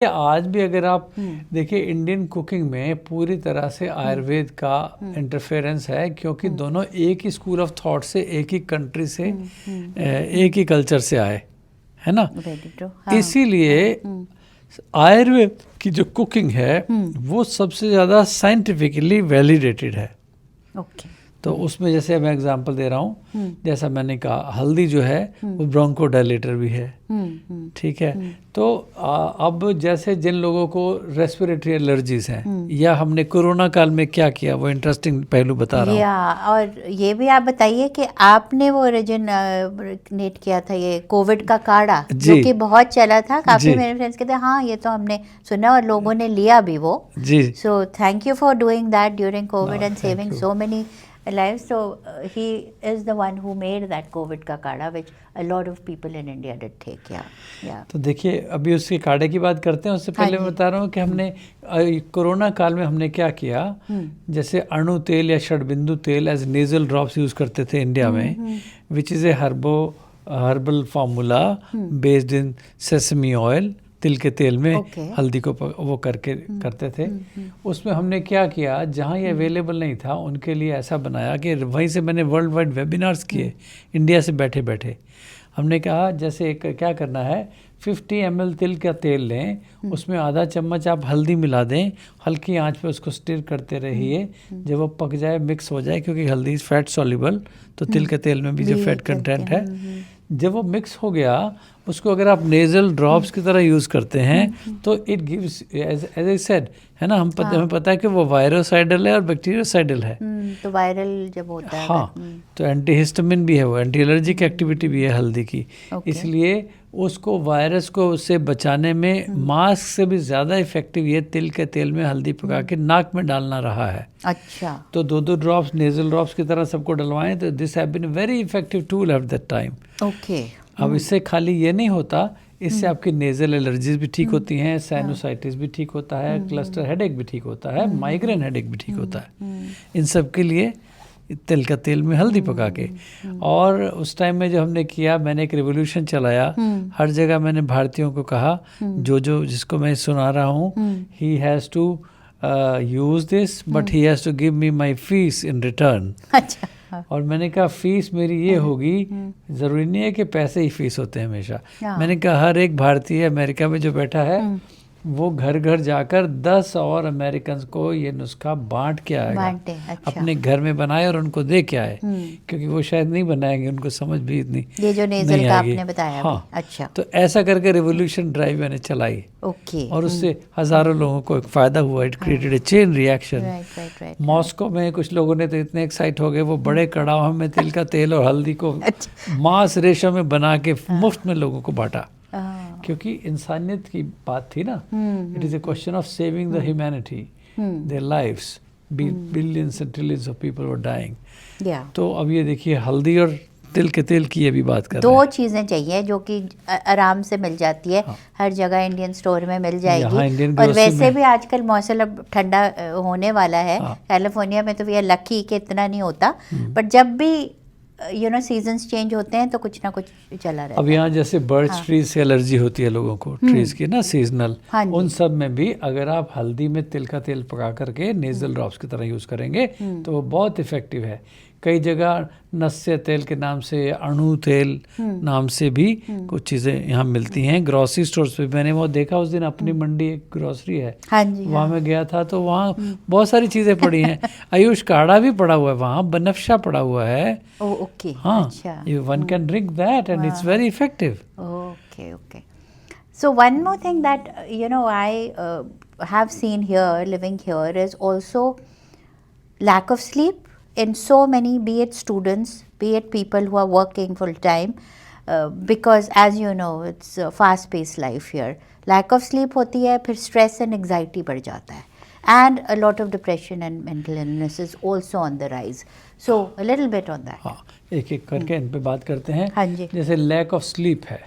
आज भी अगर आप देखिए इंडियन कुकिंग में पूरी तरह से आयुर्वेद का इंटरफेरेंस है, क्योंकि दोनों एक ही स्कूल ऑफ थॉट से, एक ही कंट्री से, एक ही कल्चर से आए, है ना। इसीलिए आयुर्वेद की जो कुकिंग है वो सबसे ज़्यादा साइंटिफिकली वैलिडेटेड है। तो उसमें जैसे मैं एग्जांपल दे रहा हूँ, जैसा मैंने कहा हल्दी जो है वो ब्रोंकोडायलेटर भी है, ठीक है। तो अब जैसे जिन लोगों को रेस्पिरेटरी एलर्जीज हैं, या हमने कोरोना काल में क्या किया वो इंटरेस्टिंग पहलू बता रहा हूँ। और ये भी आप बताइए कि आपने वो ओरिजिनेट किया था ये कोविड का काढ़ा, जो कि बहुत चला था, काफी मेरे फ्रेंड्स कहते हैं हाँ ये तो हमने सुना और लोगों ने लिया भी वो जी। So thank you for doing that during COVID and saving so many lives. So he is the one who made that COVID का काढ़ा, which a lot of people in India did take. Yeah. तो देखिए अभी उसके काढ़े की बात करते हैं, उससे पहले मैं बता रहा हूँ कि हमने कोरोना काल में हमने क्या किया। जैसे अणु तेल या षडबिंदु तेल एज नेजल ड्रॉप्स यूज करते थे इंडिया में, which is a herbal formula based in sesame oil, तिल के तेल में हल्दी को वो करके करते थे। उसमें हमने क्या किया, जहाँ ये अवेलेबल नहीं था उनके लिए ऐसा बनाया कि वहीं से मैंने वर्ल्ड वाइड वेबिनार्स किए इंडिया से बैठे बैठे। हमने कहा जैसे एक क्या करना है, 50 ml तिल का तेल लें, उसमें आधा चम्मच आप हल्दी मिला दें, हल्की आंच पे उसको स्टिर करते रहिए, जब वो पक जाए मिक्स हो जाए, क्योंकि हल्दी फैट सॉल्युबल, तो तिल के तेल में भी जो फैट कंटेंट है, जब वो मिक्स हो गया उसको अगर आप नेजल ड्रॉप्स की तरह यूज़ करते हैं तो it gives as I said, है ना, हमें पता है कि वो वायरोसाइडल है और बैक्टीरियोसाइडल है। तो वायरल जब होता है तो एंटीहिस्टामिन भी है, वो एंटी एलर्जिक एक्टिविटी भी है हल्दी की। इसलिए उसको वायरस को उससे बचाने में मास्क से भी ज़्यादा इफेक्टिव ये तिल के तेल में हल्दी पका के नाक में डालना रहा है। अच्छा। तो 2-2 ड्रॉप्स नेजल ड्रॉप्स की तरह सबको डलवाएं, तो this have been very effective tool at that time. Okay. अब इससे खाली ये नहीं होता, इससे आपकी नेजल एलर्जीज भी ठीक होती हैं, साइनोसाइटिस भी ठीक होता है, क्लस्टर हेडेक भी ठीक होता है, माइग्रेन हेडेक भी ठीक होता है। इन सब के लिए तिल का तेल में हल्दी पका के। और उस टाइम में जो हमने किया, मैंने एक रिवोल्यूशन चलाया, हर जगह मैंने भारतीयों को कहा, जो जिसको मैं सुना रहा हूँ, he has to use this but he has to give me my fees in return. अच्छा। और मैंने कहा फीस मेरी ये होगी, ज़रूरी नहीं है कि पैसे ही फीस होते हैं हमेशा। मैंने कहा हर एक भारतीय अमेरिका में जो बैठा है वो घर घर जाकर 10 और अमेरिकन को ये नुस्खा बांट के आएगा। अच्छा। अपने घर में बनाए और उनको दे के आए, क्योंकि वो शायद नहीं बनाएंगे, उनको समझ भी इतनी ये जो नेजल का आपने बताया। हाँ। अच्छा। तो ऐसा करके रिवोल्यूशन ड्राइव मैंने चलाई। ओके। और उससे हजारों लोगों को एक फायदा हुआ। It created a chain reaction. Moscow में कुछ लोगों ने तो इतने एक्साइट हो गए, वो बड़े कड़ाहों में तिल का तेल और हल्दी को मांस रेशो में बना के मुफ्त में लोगों को बांटा, क्योंकि इंसानियत की बात थी ना। It is a question of saving the humanity, their lives, billions and trillions of people were dying. तो अब ये देखिए हल्दी और तिल के तेल की ये भी बात कर रहे हैं। 2 चीज़ें चाहिए जो कि आराम से मिल जाती है। हर जगह इंडियन स्टोर में मिल जाएगी। और वैसे भी आजकल मौसम अब ठंडा होने वाला है। कैलिफोर्निया में तो वी आर लकी कि इतना नहीं होता, बट जब भी सीजन्स चेंज होते हैं तो कुछ ना कुछ चला रहता है। अब यहाँ जैसे बर्ड्स ट्रीज से एलर्जी होती है लोगों को, ट्रीज की ना सीजनल, उन सब में भी अगर आप हल्दी में तिल का तेल पका करके नेजल ड्रॉप्स की तरह यूज करेंगे तो वो बहुत इफेक्टिव है। कई जगह नस्य तेल के नाम से, अणु तेल नाम से भी कुछ चीज़ें यहाँ मिलती हैं ग्रोसरी स्टोर्स पे। मैंने वो देखा उस दिन, अपनी मंडी एक ग्रोसरी है, वहाँ मैं गया था तो वहाँ बहुत सारी चीज़ें पड़ी हैं। आयुष काढ़ा भी पड़ा हुआ है वहाँ, बनफशा पड़ा हुआ है। ओके। हाँ, one can drink that and it's very effective. Okay. So one more thing that I have seen here, living here, is also lack of sleep in so many, be it students, be it people who are working full time, because as you know, it's a fast paced life here. Lack of sleep होती है, फिर stress and anxiety बढ़ जाता है, and a lot of depression and mental illness is also on the rise. So a little bit on that. हाँ, एक एक करके इन पे बात करते हैं। हाँ जी। जैसे लैक ऑफ स्लीप है।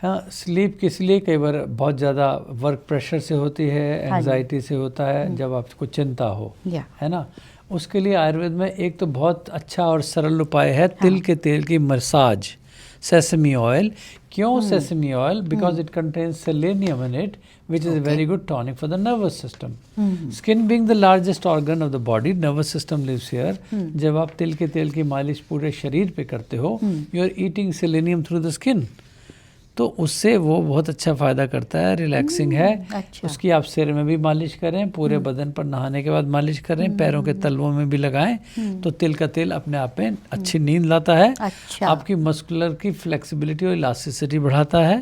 हाँ, स्लीप किस लिए, कई बार बहुत ज़्यादा वर्क प्रेशर से होती है, एंजाइटी से होता है, जब आपको चिंता हो, है ना। उसके लिए आयुर्वेद में एक तो बहुत अच्छा और सरल उपाय है, तिल के तेल की मसाज। Sesame oil. क्यों sesame oil? Because it contains selenium in it, which is a very good tonic for the nervous system. Skin being the largest organ of the body, nervous system lives here. जब आप तिल के तेल की मालिश पूरे शरीर पे करते हो, you are eating selenium through the skin. तो उससे वो बहुत अच्छा फ़ायदा करता है, रिलैक्सिंग है. अच्छा. उसकी आप सिर में भी मालिश करें, पूरे बदन पर नहाने के बाद मालिश करें, पैरों के तलवों में भी लगाएं, तो तिल का तेल अपने आप में अच्छी नींद लाता है. अच्छा. आपकी मस्कुलर की फ्लेक्सिबिलिटी और इलास्टिसिटी बढ़ाता है,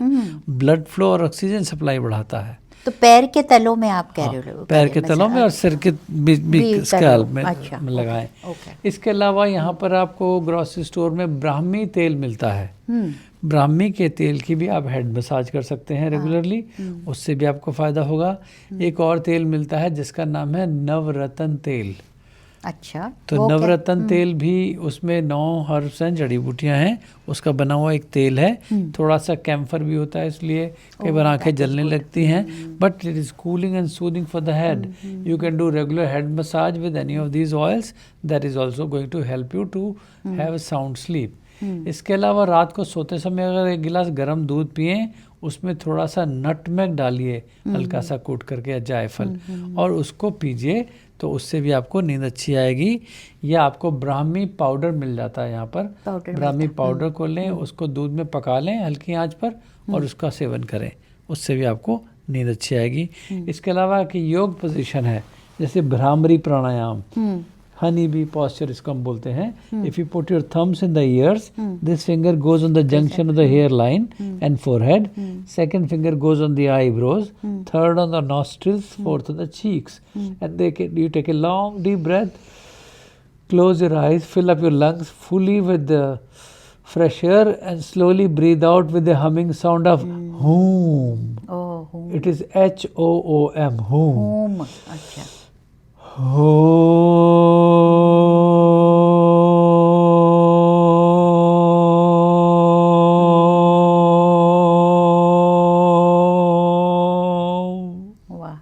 ब्लड फ्लो और ऑक्सीजन सप्लाई बढ़ाता है. तो पैर के तलों में आप कह रहे हो? पैर के तलों में और सिर के बीच स्कैल्प में अच्छा, लगाएं. ओके. इसके अलावा यहाँ पर आपको ग्रोसरी स्टोर में ब्राह्मी तेल मिलता है. ब्राह्मी के तेल की भी आप हेड मसाज कर सकते हैं रेगुलरली, उससे भी आपको फ़ायदा होगा. एक और तेल मिलता है जिसका नाम है नवरत्न तेल. अच्छा. तो नवरत्न तेल भी, उसमें 9 हर्ब्स हैं, जड़ी बूटियां हैं, उसका बना हुआ एक तेल है. थोड़ा सा कैम्फर भी होता है, इसलिए कई बार आंखें जलने लगती हैं, but it is cooling and soothing for the head. You can do regular head massage with any of these oils. That is also going to help you to have a sound sleep. इसके अलावा रात को सोते समय अगर एक गिलास गर्म दूध पिए, उसमें थोड़ा सा नटमेग डालिए, हल्का सा कूट करके, या जायफल, और उसको पीजिए, तो उससे भी आपको नींद अच्छी आएगी. या आपको ब्राह्मी पाउडर मिल जाता है यहाँ पर. ब्राह्मी पाउडर को लें, उसको दूध में पका लें हल्की आंच पर, और उसका सेवन करें, उससे भी आपको नींद अच्छी आएगी. इसके अलावा कि योग पोजीशन है, जैसे Bhramari pranayama, honey bee posture इसको हम बोलते हैं. If you put your thumbs in the ears, this finger goes on the junction of the hair line and forehead, second finger goes on the eyebrows, third on the nostrils, fourth on the cheeks, and you take a long deep breath, close your eyes, fill up your lungs fully with the fresh air, and slowly breathe out with the humming sound of hum. Oh, hum. It is HOOM, hum. Hum. अच्छा. वाह.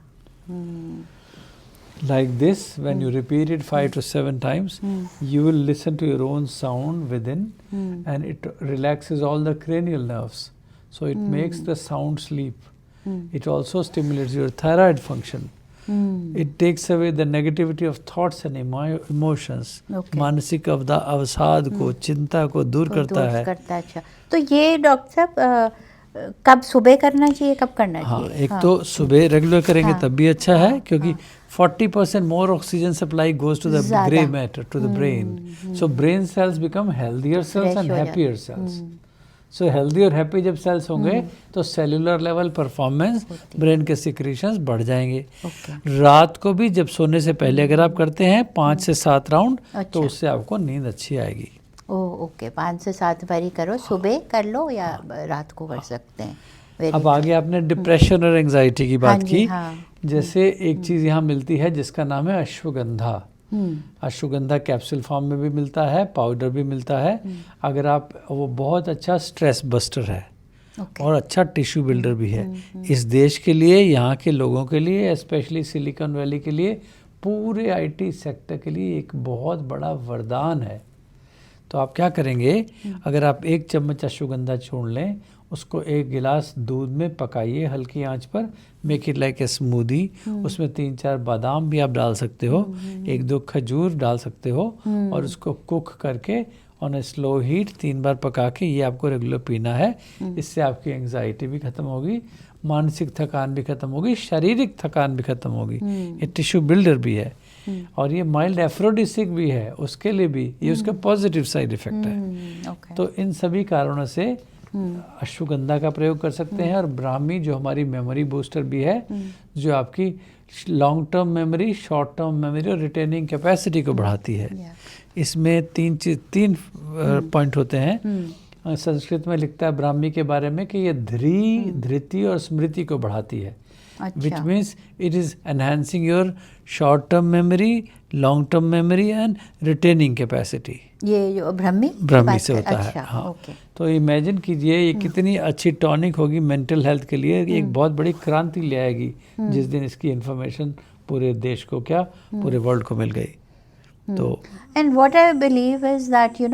Like this, when you repeat it 5 to 7 times, you will listen to your own sound within, and it relaxes all the cranial nerves. So it makes the sound sleep. It also stimulates your thyroid function. It takes away the negativity of thoughts and emotions. Okay. मानसिक अवसाद को, चिंता को दूर करता है. अच्छा. तो ये डॉक्टर साहब कब सुबह करना चाहिए, कब करना चाहिए? एक तो सुबह रेगुलर करेंगे तब भी अच्छा है, क्योंकि 40% more oxygen supply goes to the gray matter, to the brain. So brain cells become healthier cells and happier cells. So healthy और happy जब cells होंगे, तो cellular level performance, brain के secretions बढ़ जाएंगे. रात को भी जब सोने से पहले अगर आप करते हैं 5 से 7 राउंड, तो उससे आपको नींद अच्छी आएगी. ओके. 5 से 7 बारी करो, सुबह कर लो या रात को कर सकते हैं. अब आगे आपने डिप्रेशन और एंजाइटी की बात की. जैसे एक चीज़ यहाँ मिलती है जिसका नाम है अश्वगंधा. अश्वगंधा कैप्सूल फॉर्म में भी मिलता है, पाउडर भी मिलता है. अगर आप, वो बहुत अच्छा स्ट्रेस बस्टर है और अच्छा टिश्यू बिल्डर भी है. इस देश के लिए, यहाँ के लोगों के लिए, स्पेशली सिलिकॉन वैली के लिए, पूरे IT सेक्टर के लिए एक बहुत बड़ा वरदान है. तो आप क्या करेंगे, अगर आप 1 चम्मच अश्वगंधा चूर्ण लें, उसको 1 गिलास दूध में पकाइए हल्की आंच पर, make it like a smoothie. उसमें 3-4 बादाम भी आप डाल सकते हो, 1-2 खजूर डाल सकते हो, और उसको कुक करके ऑन ए स्लो हीट 3 बार पका के ये आपको रेगुलर पीना है. इससे आपकी एंजाइटी भी खत्म होगी, मानसिक थकान भी खत्म होगी, शारीरिक थकान भी खत्म होगी. ये टिश्यू बिल्डर भी है, और ये माइल्ड एफ्रोडिसिक भी है, उसके लिए भी ये उसका पॉजिटिव साइड इफेक्ट है. तो इन सभी कारणों से अश्वगंधा का प्रयोग कर सकते हैं. और ब्राह्मी जो हमारी मेमोरी बूस्टर भी है, जो आपकी long term memory, short term memory और रिटेनिंग कैपेसिटी को बढ़ाती है. इसमें 3 पॉइंट होते हैं. संस्कृत में लिखता है ब्राह्मी के बारे में कि ये धृति और स्मृति को बढ़ाती है. Which means it is enhancing your short term memory, long term memory and retaining capacity. ये जो ब्राह्मी से होता है. हाँ. तो इमेजिन कीजिए ये कितनी अच्छी टॉनिक होगी मेंटल हेल्थ के लिए. एक बहुत बड़ी क्रांति ले आएगी जिस दिन इसकी इन्फॉर्मेशन पूरे देश को, क्या पूरे वर्ल्ड को मिल गई. तो And what I believe is that you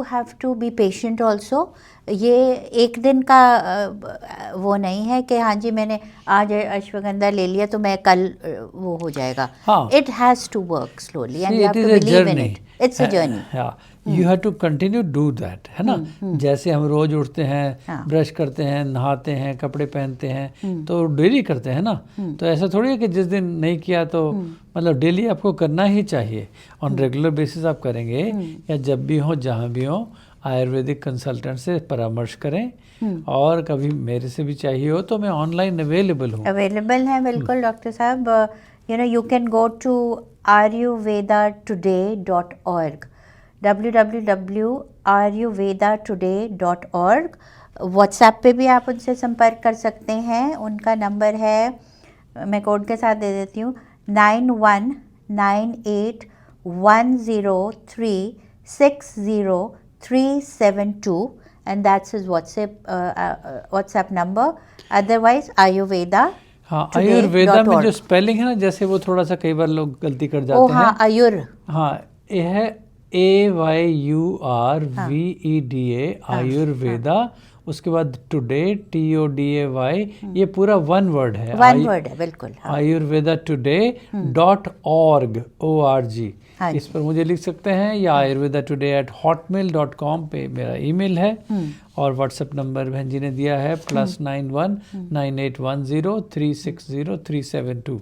have to be patient also. ये एक दिन का वो नहीं है कि हाँ जी मैंने आज अश्वगंधा ले लिया तो मैं कल वो हो जाएगा. हाँ. It has to work slowly and See, you have it to is a believe in journey. it. It's a journey. हाँ, you have to continue do that, है ना. जैसे हम रोज उठते हैं, हाँ. ब्रश करते हैं, नहाते हैं, कपड़े पहनते हैं, तो डेली करते हैं ना. तो ऐसा थोड़ी है कि जिस दिन नहीं किया तो मतलब डेली आपको करना ही चाहिए. ऑन रेगुलर बेसिस आप करेंगे या जब भी हो जहाँ भी हो आयुर्वेदिक कंसल्टेंट से परामर्श करें. और कभी मेरे से भी चाहिए हो तो मैं ऑनलाइन अवेलेबल हूँ. अवेलेबल है बिल्कुल डॉक्टर साहब. You can go to ayurvedatoday.org, www.ayurvedatoday.org. WhatsApp पे भी आप उनसे संपर्क कर सकते हैं. उनका नंबर है, मैं कोड के साथ दे देती हूँ, 919810360372 and that's his WhatsApp number. Otherwise Ayurveda. हाँ, आयुर्वेदा में जो स्पेलिंग है ना, जैसे वो थोड़ा सा कई बार लोग गलती कर जाते हैं. हाँ, आयुर. हाँ, ये है AYURVEDA आयुर्वेदा. उसके बाद टुडे TODAY, ये पूरा वन वर्ड है. वन वर्ड है बिल्कुल. ayurvedatoday.org ORG. हाँ, इस पर मुझे लिख सकते हैं या ayurvedatoday@hotmail.com पे मेरा ईमेल है. और व्हाट्सएप नंबर बहन जी ने दिया है +919810360372.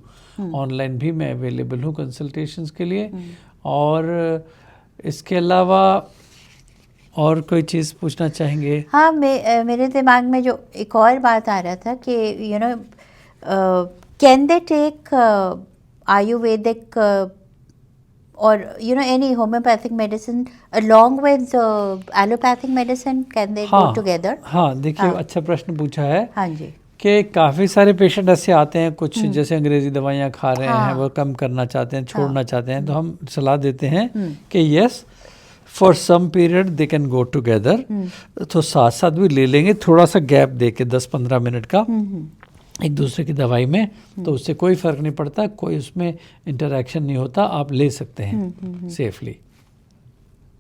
ऑनलाइन भी मैं अवेलेबल हूँ कंसल्टेशंस के लिए. और इसके अलावा और कोई चीज़ पूछना चाहेंगे? हाँ, मेरे दिमाग में जो एक और बात आ रहा था कि can they take ayurvedic or any homeopathic medicine along with allopathic medicine, can they go together? हाँ, देखिए अच्छा प्रश्न पूछा है. हाँ जी. कि काफ़ी सारे पेशेंट ऐसे आते हैं, कुछ जैसे अंग्रेजी दवाइयाँ खा रहे हैं, वो कम करना चाहते हैं, छोड़ना चाहते हैं, तो हम सलाह देते हैं कि yes for some period they can go together. तो साथ साथ भी ले लेंगे, थोड़ा सा गैप दे के 10-15 मिनट का एक दूसरे की दवाई में, तो उससे कोई फ़र्क नहीं पड़ता, कोई उसमें इंटरैक्शन नहीं होता. आप ले सकते हैं सेफली.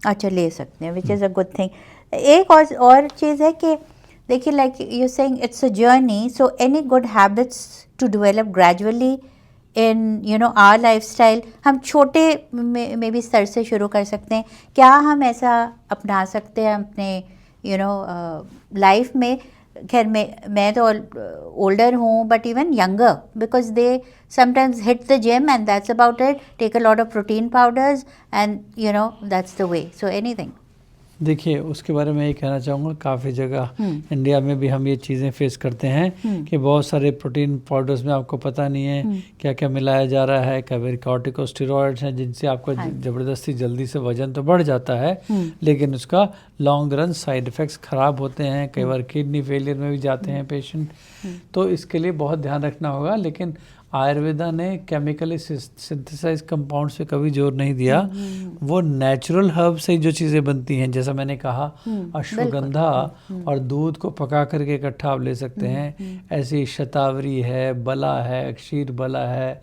अच्छा, ले सकते हैं, which is a good thing. एक और चीज़ है कि देखिए, like you saying it's a journey, so any good habits to develop gradually in our lifestyle. हम छोटे में भी स्तर से शुरू कर सकते हैं. क्या हम ऐसा अपना सकते हैं अपने लाइफ में? खैर मैं तो ओल्डर हूँ, but even younger, because they sometimes hit the gym and that's about it. Take a lot of protein powders and that's the way. So anything. देखिए, उसके बारे में ये कहना चाहूँगा, काफ़ी जगह इंडिया में भी हम ये चीज़ें फेस करते हैं कि बहुत सारे प्रोटीन पाउडर्स में आपको पता नहीं है क्या क्या मिलाया जा रहा है. कभी कॉर्टिकोस्टेरॉइड्स हैं जिनसे आपका ज़बरदस्ती जल्दी से वजन तो बढ़ जाता है, लेकिन उसका लॉन्ग रन साइड इफ़ेक्ट्स ख़राब होते हैं. कई बार किडनी फेलियर में भी जाते हैं पेशेंट. तो इसके लिए बहुत ध्यान रखना होगा. लेकिन आयुर्वेदा ने केमिकली सिंथेसाइज कंपाउंड से कभी जोर नहीं दिया. वो नेचुरल हर्ब से जो चीज़ें बनती हैं, जैसा मैंने कहा, अश्वगंधा और दूध को पका करके इकट्ठा आप ले सकते हैं. ऐसी शतावरी है, बला है, क्षीर बला है,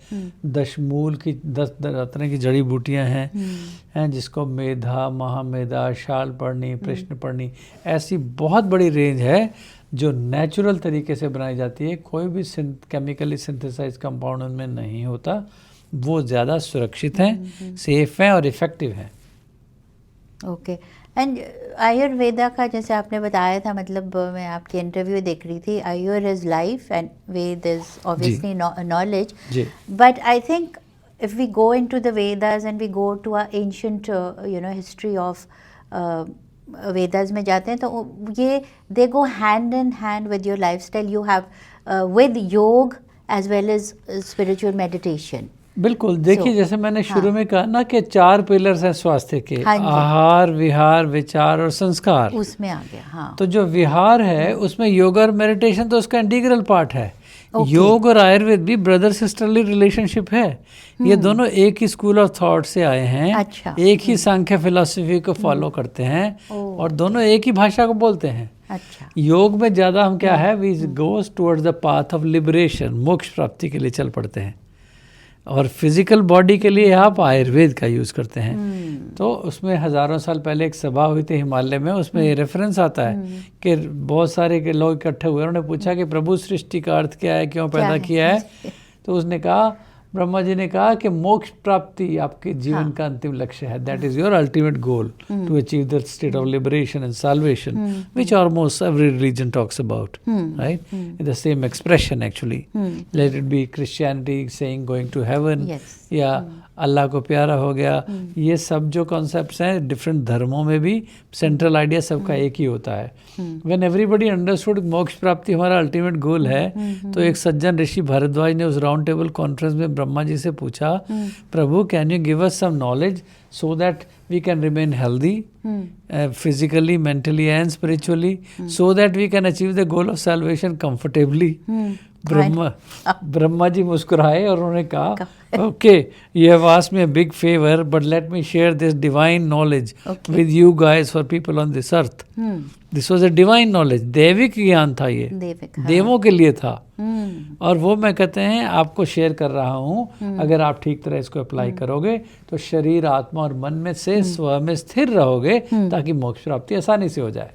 दशमूल की 10 तरह की जड़ी बूटियां हैं जिसको मेधा, महामेधा, शालपर्णी, प्रश्नपर्णी, ऐसी बहुत बड़ी रेंज है जो नेचुरल तरीके से बनाई जाती है. कोई भी केमिकली सिंथेसाइज कंपाउंड उनमें नहीं होता. वो ज़्यादा सुरक्षित हैं, सेफ हैं और इफ़ेक्टिव हैं. ओके. एंड आयुर्वेदा का जैसे आपने बताया था, मतलब मैं आपकी इंटरव्यू देख रही थी, Ayur is life and Veda is obviously knowledge. But I think if we go into the Vedas and we go to our ancient history of Vedas में जाते हैं, तो ये they go hand in hand with your lifestyle. You have with yoga as well as spiritual meditation. बिल्कुल. देखिए, जैसे मैंने शुरू में कहा ना कि 4 पिलर्स हैं स्वास्थ्य के, आहार, विहार, विचार और संस्कार. उसमें आ गया. हाँ. तो जो विहार है उसमें योग और मेडिटेशन तो उसका इंटीग्रल पार्ट है. योग और आयुर्वेद भी ब्रदर सिस्टरली रिलेशनशिप है. ये दोनों एक ही स्कूल ऑफ थॉट से आए हैं. अच्छा. एक ही सांख्य फिलॉसफी को फॉलो करते हैं और दोनों एक ही भाषा को बोलते हैं. अच्छा. योग में ज़्यादा हम क्या है, we goes towards the path of liberation, मोक्ष प्राप्ति के लिए चल पड़ते हैं. और फिजिकल बॉडी के लिए आप आयुर्वेद का यूज़ करते हैं। तो उसमें हज़ारों साल पहले एक सभा हुई थी हिमालय में, उसमें ये रेफरेंस आता है कि बहुत सारे के लोग इकट्ठे हुए, उन्होंने पूछा कि प्रभु सृष्टि का अर्थ क्या है, क्यों पैदा किया है। तो उसने कहा, ब्रह्मा जी ने कहा कि मोक्ष प्राप्ति आपके जीवन का अंतिम लक्ष्य है, that is your ultimate goal to achieve the state of liberation and salvation, which almost every religion talks about, right, in the same expression actually. Let it be Christianity saying going to heaven, या अल्लाह को प्यारा हो गया, ये सब जो concepts हैं different धर्मों में भी सेंट्रल आइडिया सबका एक ही होता है। व्हेन एवरीबडी अंडरस्टूड मोक्ष प्राप्ति हमारा अल्टीमेट गोल है, तो एक सज्जन ऋषि भारद्वाज ने उस राउंड टेबल कॉन्फ्रेंस में ब्रह्मा जी से पूछा, प्रभु can you give us some knowledge so that we can remain healthy physically, mentally and spiritually, so that we can achieve the goal of salvation comfortably. Brahma ji मुस्कुराए और उन्होंने कहा, okay, you have asked me a big favor, but let me share this divine knowledge with you guys for people on this earth. This was a divine knowledge, दैविक ज्ञान था ये, देवों के लिए था, और वो मैं कहते हैं आपको शेयर कर रहा हूँ। अगर आप ठीक तरह इसको अप्लाई करोगे तो शरीर, आत्मा और मन में से स्व में स्थिर रहोगे, ताकि मोक्ष प्राप्ति आसानी से हो जाए।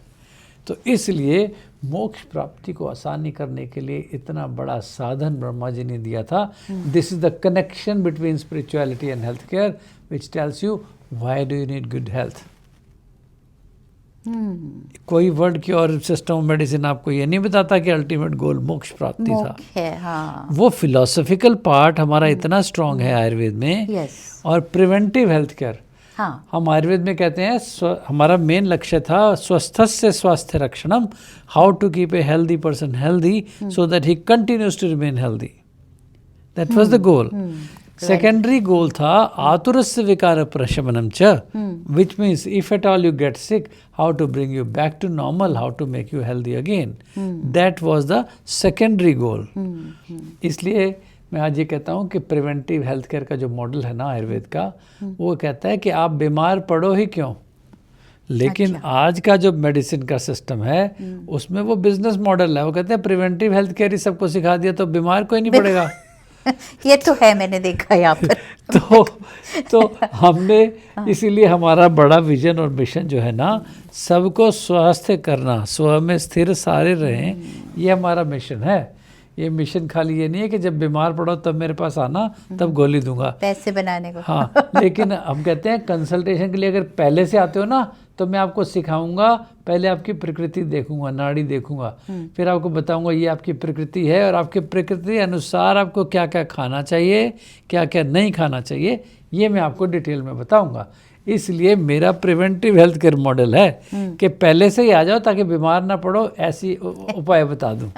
तो इसलिए मोक्ष प्राप्ति को आसानी करने के लिए इतना बड़ा साधन ब्रह्मा जी ने दिया था। This is the connection between spirituality and health care which tells you why do you need good health. कोई वर्ड की और सिस्टम ऑफ मेडिसिन आपको ये नहीं बताता कि अल्टीमेट गोल मोक्ष प्राप्ति था। हाँ। वो फिलोसॉफिकल पार्ट हमारा इतना स्ट्रांग है आयुर्वेद में। और प्रिवेंटिव हेल्थ केयर, हाँ। हम आयुर्वेद में कहते हैं हमारा मेन लक्ष्य था स्वस्थस्य स्वास्थ्य रक्षणम, how to keep a healthy person healthy so that he continues to remain healthy, that was the goal. Secondary goal था आतुरस्य विकार प्रशमनम च, which means if at all you get sick, how to bring you back to normal, how to make you healthy again, that was the secondary goal. इसलिए मैं आज ये कहता हूँ कि प्रिवेंटिव हेल्थ केयर का जो मॉडल है ना आयुर्वेद का, वो कहता है कि आप बीमार पड़ो ही क्यों, लेकिन आज का जो मेडिसिन का सिस्टम है उसमें वो बिजनेस मॉडल है। वो कहते हैं प्रिवेंटिव हेल्थ केयर ही सबको सिखा दिया तो बीमार कोई नहीं पड़ेगा। ये तो है, मैंने देखा यहाँ पर। तो हमने इसीलिए हमारा बड़ा विजन और मिशन जो है ना, सबको स्वास्थ्य करना, स्व में स्थिर सारे रहें, ये हमारा मिशन है। ये मिशन खाली ये नहीं है कि जब बीमार पड़ो तब मेरे पास आना, तब गोली दूंगा, पैसे बनाने को। हाँ, लेकिन हम कहते हैं कंसल्टेशन के लिए अगर पहले से आते हो ना, तो मैं आपको सिखाऊंगा, पहले आपकी प्रकृति देखूंगा, नाड़ी देखूंगा, फिर आपको बताऊंगा ये आपकी प्रकृति है और आपकी प्रकृति अनुसार आपको क्या क्या खाना चाहिए, क्या क्या नहीं खाना चाहिए, ये मैं आपको डिटेल में बताऊंगा। इसलिए मेरा प्रिवेंटिव हेल्थ केयर मॉडल है कि पहले से ही आ जाओ ताकि बीमार ना पड़ो, ऐसी उपाय बता दूं।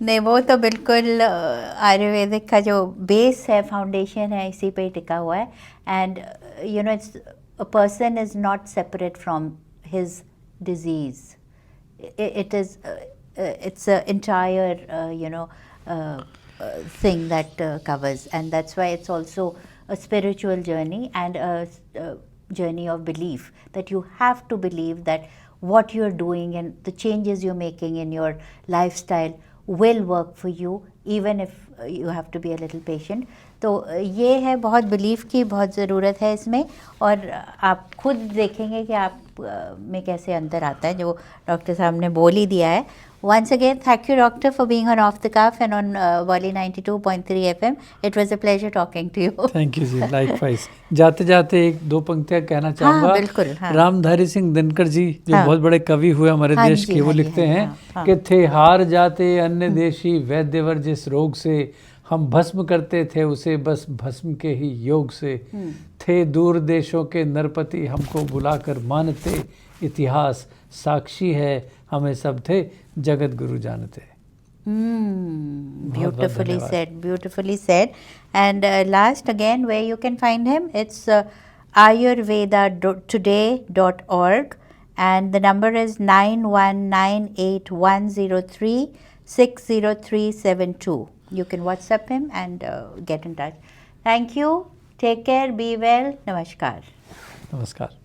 नहीं, वो तो बिल्कुल आयुर्वेदिक का जो बेस है, फाउंडेशन है, इसी पे ही टिका हुआ है। And you know, it's a person is not separate from his disease. It is it's an entire thing that covers, and that's why it's also a spiritual journey and a journey of belief, that you have to believe that what you're doing and the changes you're making in your lifestyle will work for you, even if you have to be a little patient. तो ये है, बहुत belief की बहुत ज़रूरत है इसमें, और आप खुद देखेंगे कि आप में कैसे अंतर आता है, जो डॉक्टर साहब ने बोल ही दिया है। Once again, thank you, Doctor, for being on Off the Cuff and on Wali 92.3 FM. It was a pleasure talking to you. Thank you ji, likewise. जाते जाते एक दो पंक्तियाँ कहना चाहूँगा। हाँ, बिल्कुल, हाँ। रामधारी सिंह दिनकर जी, जो बहुत बड़े कवि हुए हमारे देश के, वो लिखते हैं कि थे हार जाते अन्य देशी वैद्यवर जिस रोग से, हम भस्म करते थे उसे बस भस्म के ही योग से, थे दूर देशों के नरपति हमको बुलाकर मानते, इतिहास साक्षी है हमें सब थे जगत गुरु जानते। Beautifully said, beautifully said. And last again, where you can find him, it's ayurvedatoday.org, and the number is 919810360372. You can WhatsApp him and get in touch. Thank you. Take care. Be well. Namaskar. नमस्कार।